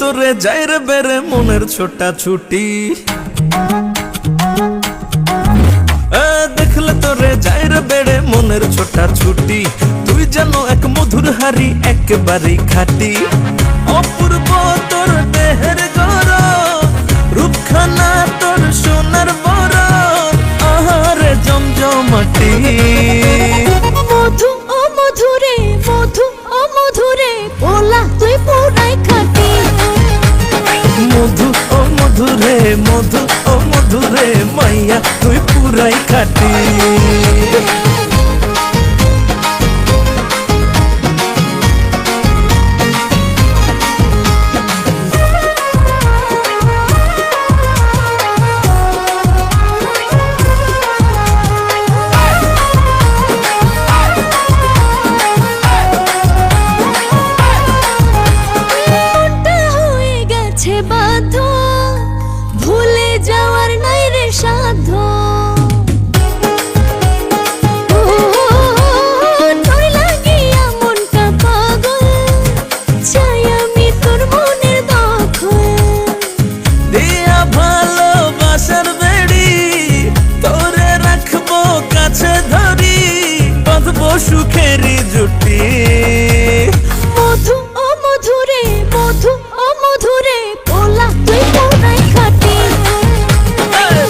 তোরে যাইরে বেড়ে মনের ছোটা ছুটি, দেখলে তোরে যাইরে বেড়ে মনের ছোটা ছুটি। তুই যেন এক মধুর হারি একেবারেই খাটি, অপূর্ব তোর দেহের গড়ন, রূপখানা তোর সোনার বরণ, আহারে জমজমাটি। মধু ও মধুরে, মধু ও মধুরে, পোলা তুই পুরাই খাটি। মধু ও মধুরে, মধু ও মধুরে, মাইয়া তুই পুরাই খাটি। বাধ্য ভুলে যাওয়ার নাই রে সাধ্য, তোর লাগিয়া মনটা পাগল, চাই আমি তোর মনের দখল। দিয়া ভালোবাসার বেড়ি তোরে রাখবো কাছে ধরি, বাঁধবো সুখেরই জুটি। মধু ও মধুরে, মধু ও মধুরে, পোলা তুই পুরাই খাটি।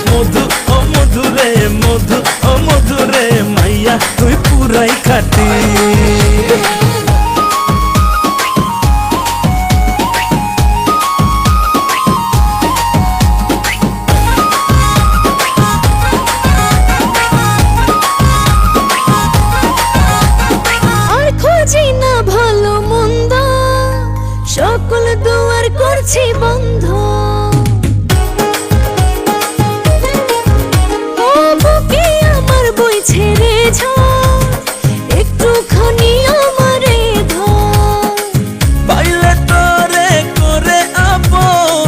মধু ও মধুরে, মধু ও মধুরে, মাইয়া তুই পুরাই খাটি। আর খুঁজি না ভালো মন্দ, সকল দুয়ার করছি বন্ধ। ও বুকে আমার বইছে রে ঝড়, একটুখানি আমারে ধর। পাইলে তোরে করে আপন,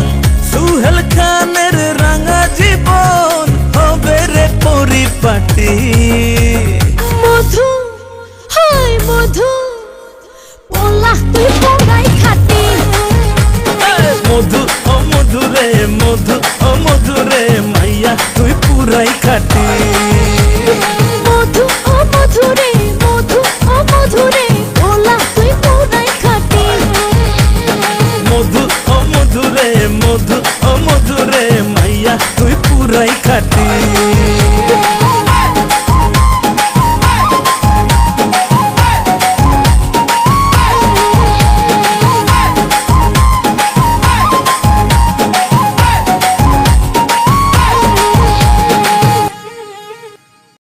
সুহেল খানের রাঙা জীবন হবে রে পরিপাটি। মধু হায় মধু, পোলা তুই পুরাই খাটি। মধু ও মধুরে, মধু ও মধুরে, মাইয়া তুই পুরাই খাটি। মধু ও মধুরে, মধু ও মধুরে, পোলা তুই পুরাই খাটি। মধু ও মধুরে, মধু ও মধুরে, মাইয়া তুই পুরাই খাটি।